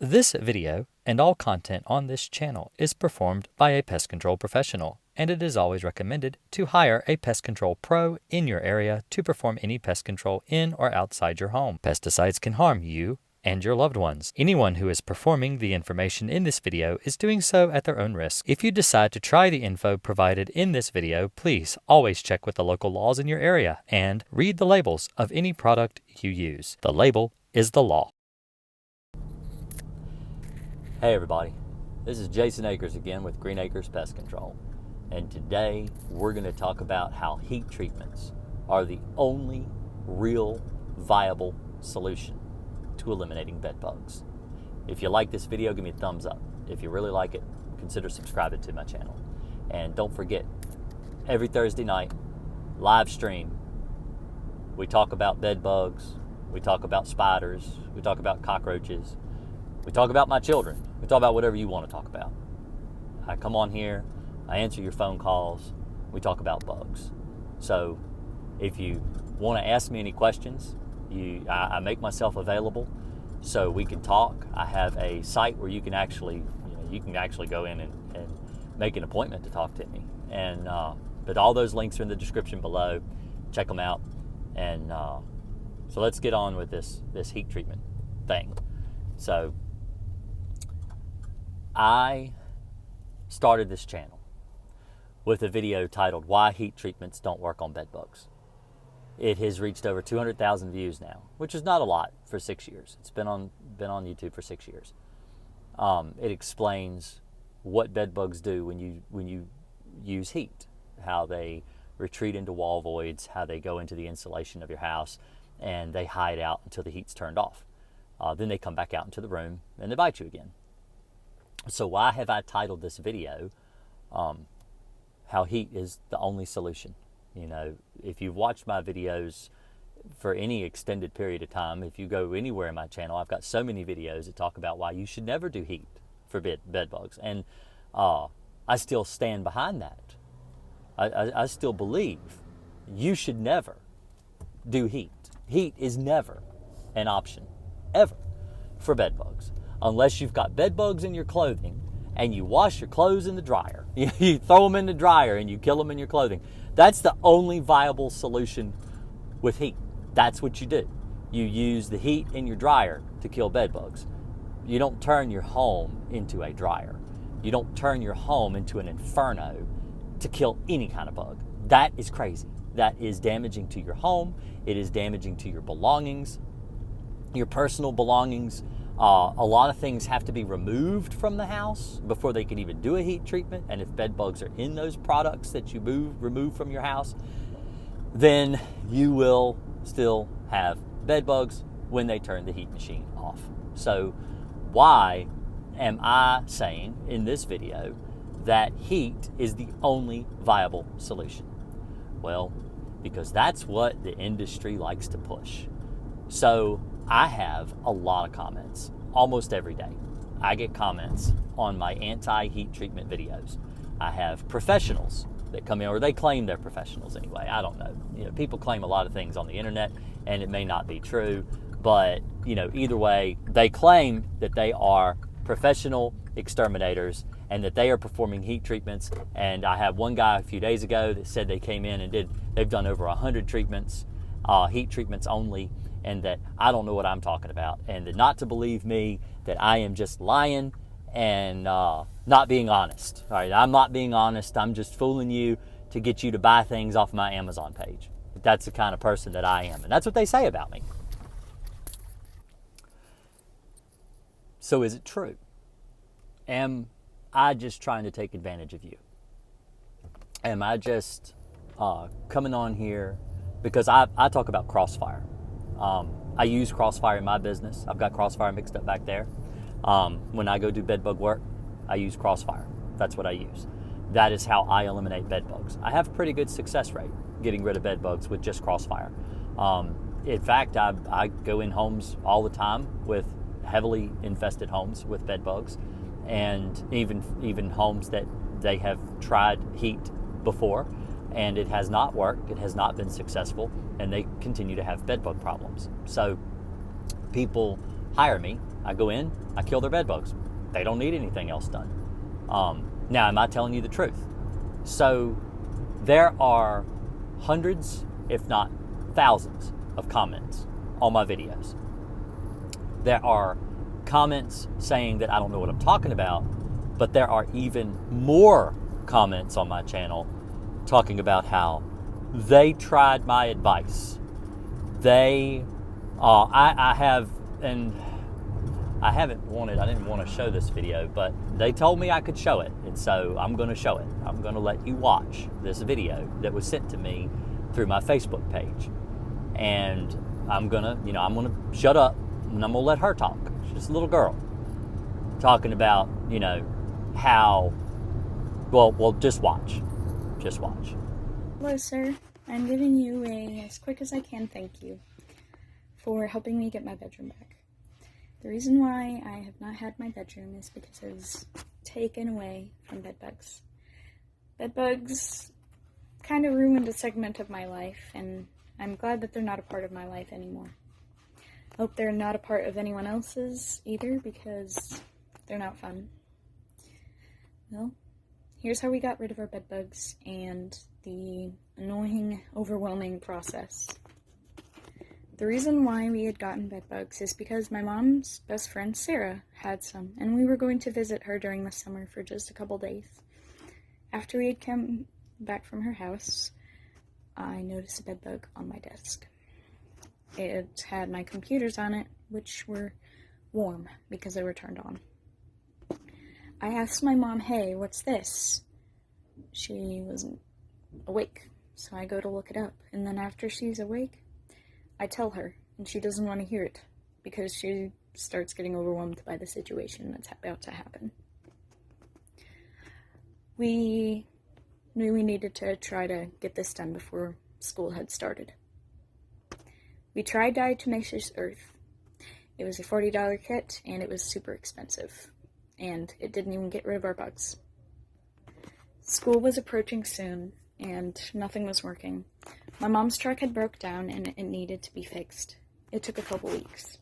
This video and all content on this channel is performed by a pest control professional, and it is always recommended to hire a pest control pro in your area to perform any pest control in or outside your home. Pesticides can harm you and your loved ones. Anyone who is performing the information in this video is doing so at their own risk. If you decide to try the info provided in this video, please always check with the local laws in your area and read the labels of any product you use. The label is the law. Hey everybody, this is Jason Akers again with Green Acres Pest Control, and today we're going to talk about how heat treatments are the only real viable solution to eliminating bed bugs. If you like this video, give me a thumbs up. If you really like it, consider subscribing to my channel. And don't forget, every Thursday night, live stream, we talk about bed bugs, we talk about spiders, we talk about cockroaches, we talk about my children. We talk about whatever you want to talk about. I come on here, I answer your phone calls, we talk about bugs. So if you want to ask me any questions, I make myself available so we can talk. I have a site where you can actually go in and make an appointment to talk to me. And but all those links are in the description below. Check them out. And so let's get on with this heat treatment thing. So I started this channel with a video titled "Why Heat Treatments Don't Work on Bed Bugs." It has reached over 200,000 views now, which is not a lot for 6 years. It's been on YouTube for 6 years. It explains what bed bugs do when you use heat, how they retreat into wall voids, how they go into the insulation of your house, and they hide out until the heat's turned off. Then they come back out into the room and they bite you again. So why have I titled this video, How Heat is the Only Solution? You know, if you've watched my videos for any extended period of time, if you go anywhere in my channel, I've got so many videos that talk about why you should never do heat for bed bugs. And I still stand behind that. I still believe you should never do heat. Heat is never an option, ever, for bed bugs. Unless you've got bed bugs in your clothing and you wash your clothes in the dryer. You throw them in the dryer and you kill them in your clothing. That's the only viable solution with heat. That's what you do. You use the heat in your dryer to kill bed bugs. You don't turn your home into a dryer. You don't turn your home into an inferno to kill any kind of bug. That is crazy. That is damaging to your home. It is damaging to your belongings, your personal belongings. A lot of things have to be removed from the house before they can even do a heat treatment. And if bed bugs are in those products that you remove from your house, then you will still have bed bugs when they turn the heat machine off. So why am I saying in this video that heat is the only viable solution? Well, because that's what the industry likes to push. So I have a lot of comments almost every day. I get comments on my anti-heat treatment videos. I have professionals that come in, or they claim they're professionals anyway. I don't know. You know, people claim a lot of things on the internet and it may not be true, but you know, either way, they claim that they are professional exterminators and that they are performing heat treatments. And I had one guy a few days ago that said they came in and they've done over 100 treatments, heat treatments only, and that I don't know what I'm talking about, and that not to believe me, that I am just lying and not being honest. All right, I'm not being honest. I'm just fooling you to get you to buy things off my Amazon page. But that's the kind of person that I am, and that's what they say about me. So is it true? Am I just trying to take advantage of you? Am I just coming on here because I talk about Crossfire? I use Crossfire in my business. I've got Crossfire mixed up back there. When I go do bed bug work, I use Crossfire. That's what I use. That is how I eliminate bed bugs. I have a pretty good success rate getting rid of bed bugs with just Crossfire. In fact, I go in homes all the time with heavily infested homes with bed bugs, and even homes that they have tried heat before and it has not worked, it has not been successful, and they continue to have bed bug problems. So people hire me. I go in, I kill their bed bugs. They don't need anything else done. Now, am I telling you the truth? So there are hundreds, if not thousands, of comments on my videos. There are comments saying that I don't know what I'm talking about, but there are even more comments on my channel talking about how they tried my advice. I didn't want to show this video, but they told me I could show it, and so I'm going to show it. I'm going to let you watch this video that was sent to me through my Facebook page, and I'm gonna shut up and I'm gonna let her talk. She's just a little girl talking about how. Well, just watch. Hello, sir. I'm giving you as quick as I can thank you for helping me get my bedroom back. The reason why I have not had my bedroom is because it was taken away from bedbugs. Bedbugs kind of ruined a segment of my life, and I'm glad that they're not a part of my life anymore. I hope they're not a part of anyone else's either, because they're not fun. Well, here's how we got rid of our bedbugs and the annoying, overwhelming process. The reason why we had gotten bedbugs is because my mom's best friend Sarah had some, and we were going to visit her during the summer for just a couple days. After we had come back from her house, I noticed a bedbug on my desk. It had my computers on it, which were warm because they were turned on. I asked my mom, "Hey, what's this?" She wasn't awake, so I go to look it up, and then after she's awake, I tell her, and she doesn't want to hear it because she starts getting overwhelmed by the situation that's about to happen. We knew we needed to try to get this done before school had started. We tried diatomaceous earth. It was a $40 kit, and it was super expensive, and it didn't even get rid of our bugs. School was approaching soon, and nothing was working. My mom's truck had broke down, and it needed to be fixed. It took a couple weeks.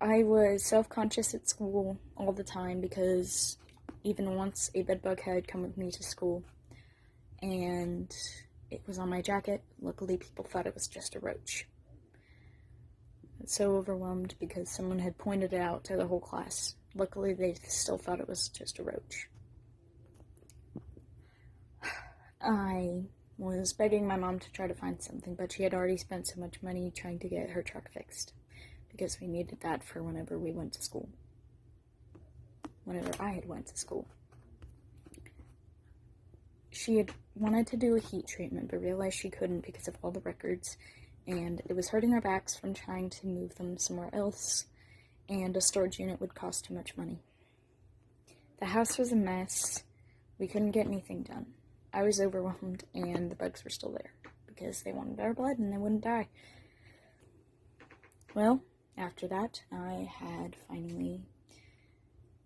I was self-conscious at school all the time because even once a bedbug had come with me to school, and it was on my jacket. Luckily, people thought it was just a roach. I was so overwhelmed because someone had pointed it out to the whole class. Luckily, they still thought it was just a roach. I was begging my mom to try to find something, but she had already spent so much money trying to get her truck fixed because we needed that for whenever we went to school. Whenever I had went to school. She had wanted to do a heat treatment, but realized she couldn't because of all the records, and it was hurting our backs from trying to move them somewhere else, and a storage unit would cost too much money. The house was a mess. We couldn't get anything done. I was overwhelmed, and the bugs were still there because they wanted our blood and they wouldn't die. Well, after that, I had finally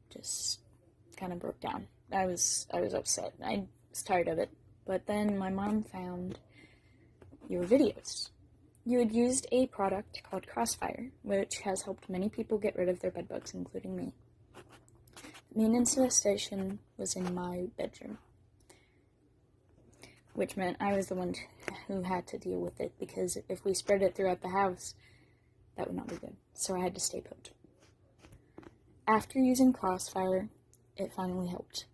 just kind of broke down. I was upset. I was tired of it. But then my mom found your videos. You had used a product called Crossfire, which has helped many people get rid of their bedbugs, including me. The main infestation was in my bedroom, which meant I was the one who had to deal with it, because if we spread it throughout the house, that would not be good. So I had to stay put. After using Crossfire, it finally helped.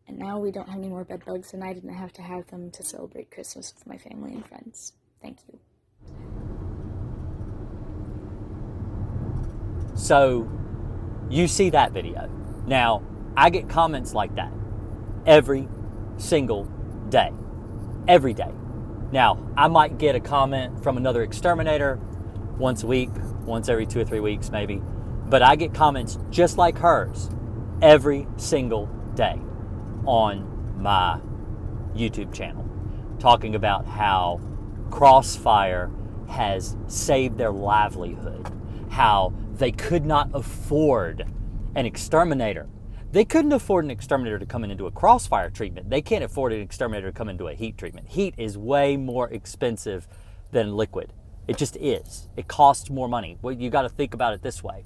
And now we don't have any more bed bugs, and I didn't have to have them to celebrate Christmas with my family and friends. Thank you. So, you see that video. Now, I get comments like that every single day. Every day. Now, I might get a comment from another exterminator once a week, once every 2 or 3 weeks maybe, but I get comments just like hers every single day on my YouTube channel talking about how Crossfire has saved their livelihood, how they could not afford an exterminator. They couldn't afford an exterminator to come in and do a Crossfire treatment. They can't afford an exterminator to come into a heat treatment. Heat is way more expensive than liquid. It just is. It costs more money. Well, you got to think about it this way.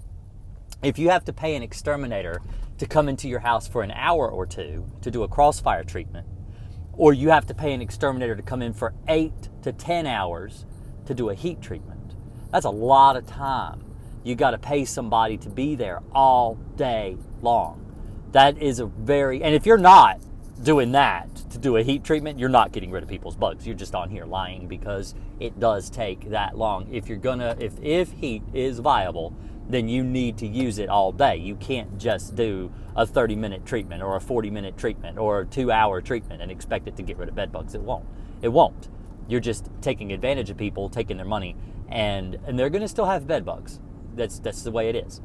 If you have to pay an exterminator to come into your house for an hour or two to do a crossfire treatment, or you have to pay an exterminator to come in for 8 to 10 hours to do a heat treatment, that's a lot of time. You got to pay somebody to be there all day long. That is a very, and if you're not doing that to do a heat treatment, you're not getting rid of people's bugs. You're just on here lying, because it does take that long. If you're gonna, if heat is viable, then you need to use it all day. You can't just do a 30-minute treatment or a 40-minute treatment or a 2-hour treatment and expect it to get rid of bed bugs. It won't. It won't. You're just taking advantage of people, taking their money, and they're gonna still have bed bugs. That's the way it is.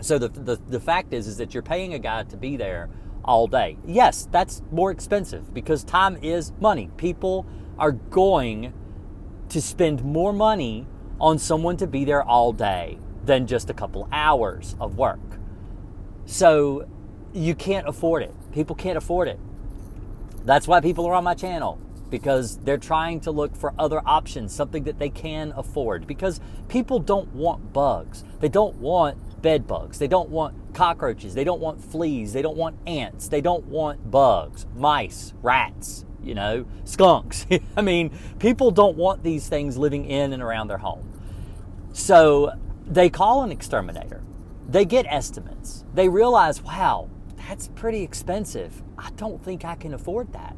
So the fact is that you're paying a guy to be there all day. Yes, that's more expensive because time is money. People are going to spend more money on someone to be there all day than just a couple hours of work. So you can't afford it. People can't afford it. That's why people are on my channel, because they're trying to look for other options, something that they can afford, because people don't want bugs. They don't want bed bugs. They don't want cockroaches. They don't want fleas. They don't want ants. They don't want bugs, mice, rats, skunks. I mean, people don't want these things living in and around their home. So they call an exterminator. They get estimates. They realize, wow, that's pretty expensive. I don't think I can afford that.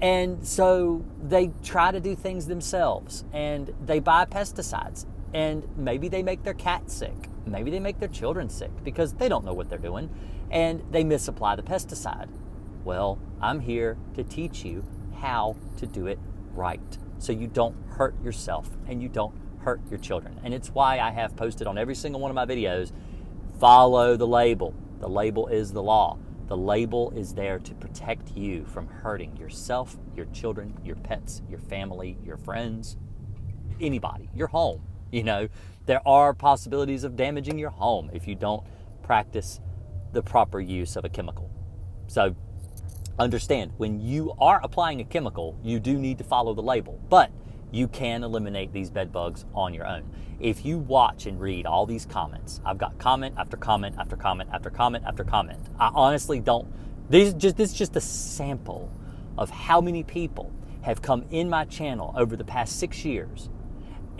And so they try to do things themselves, and they buy pesticides, and maybe they make their cats sick. Maybe they make their children sick because they don't know what they're doing, and they misapply the pesticide. Well, I'm here to teach you how to do it right, so you don't hurt yourself and you don't hurt your children. And it's why I have posted on every single one of my videos, follow the label. The label is the law. The label is there to protect you from hurting yourself, your children, your pets, your family, your friends, anybody, your home. There are possibilities of damaging your home if you don't practice the proper use of a chemical. So understand, when you are applying a chemical, you do need to follow the label, but you can eliminate these bed bugs on your own. If you watch and read all these comments, I've got comment after comment after comment after comment after comment. I honestly don't, this is just a sample of how many people have come in my channel over the past 6 years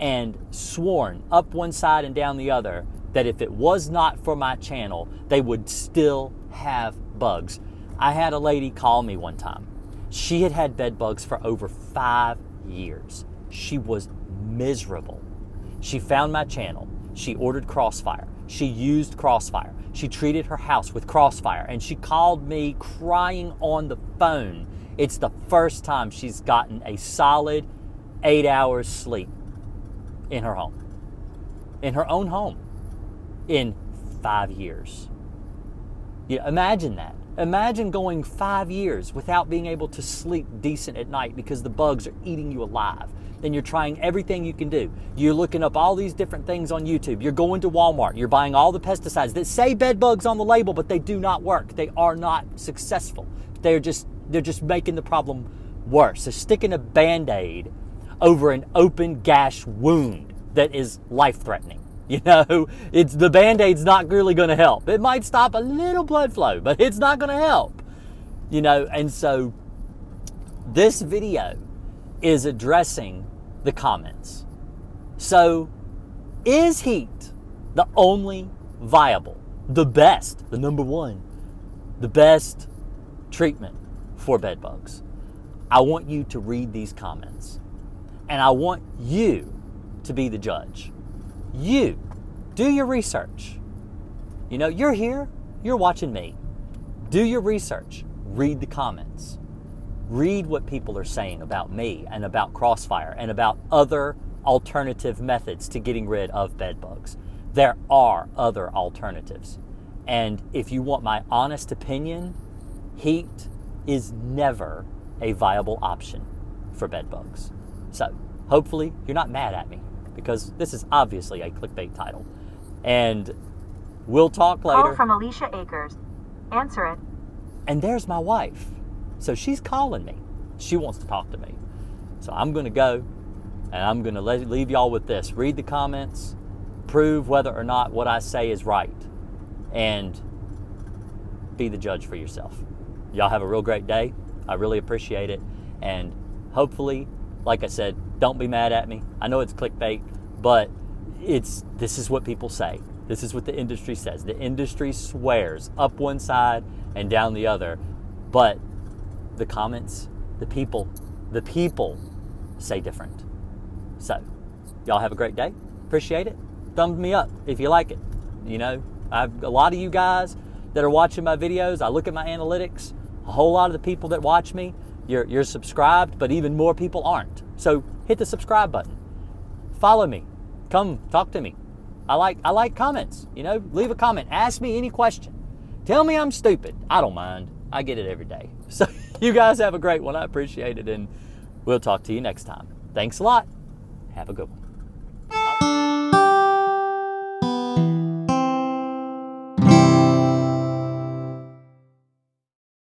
and sworn up one side and down the other that if it was not for my channel, they would still have bugs. I had a lady call me one time. She had had bed bugs for over 5 years. She was miserable. She found my channel. She ordered Crossfire. She used Crossfire. She treated her house with Crossfire, and she called me crying on the phone. It's the first time she's gotten a solid 8 hours sleep in her home, in her own home, in 5 years. Imagine that. Imagine going 5 years without being able to sleep decent at night because the bugs are eating you alive. Then you're trying everything you can do. You're looking up all these different things on YouTube. You're going to Walmart. You're buying all the pesticides that say bed bugs on the label, but they do not work. They are not successful. They're just making the problem worse. They're sticking a Band-Aid over an open gash wound that is life-threatening. It's the Band-Aid's not really going to help. It might stop a little blood flow, but it's not going to help. And so this video is addressing the comments. So is heat the only viable, the best, the number one, the best treatment for bed bugs? I want you to read these comments, and I want you to be the judge. You do your research. You're here, you're watching me. Do your research. Read the comments. Read what people are saying about me and about Crossfire and about other alternative methods to getting rid of bed bugs. There are other alternatives. And if you want my honest opinion, heat is never a viable option for bed bugs. So hopefully you're not mad at me, because this is obviously a clickbait title. And we'll talk later. Call from Alicia Akers. Answer it. And there's my wife. So she's calling me. She wants to talk to me. So I'm going to go. And I'm going to leave y'all with this. Read the comments, prove whether or not what I say is right, and be the judge for yourself. Y'all have a real great day. I really appreciate it. And hopefully, like I said, don't be mad at me. I know it's clickbait, but this is what people say. This is what the industry says. The industry swears up one side and down the other, but the comments, the people say different. So, y'all have a great day. Appreciate it. Thumbs me up if you like it. You know, I've a lot of you guys that are watching my videos. I look at my analytics. A whole lot of the people that watch me, you're subscribed, but even more people aren't. So hit the subscribe button. Follow me. Come talk to me. I like comments. You know, leave a comment. Ask me any question. Tell me I'm stupid. I don't mind. I get it every day. So you guys have a great one. I appreciate it, and we'll talk to you next time. Thanks a lot. Have a good one.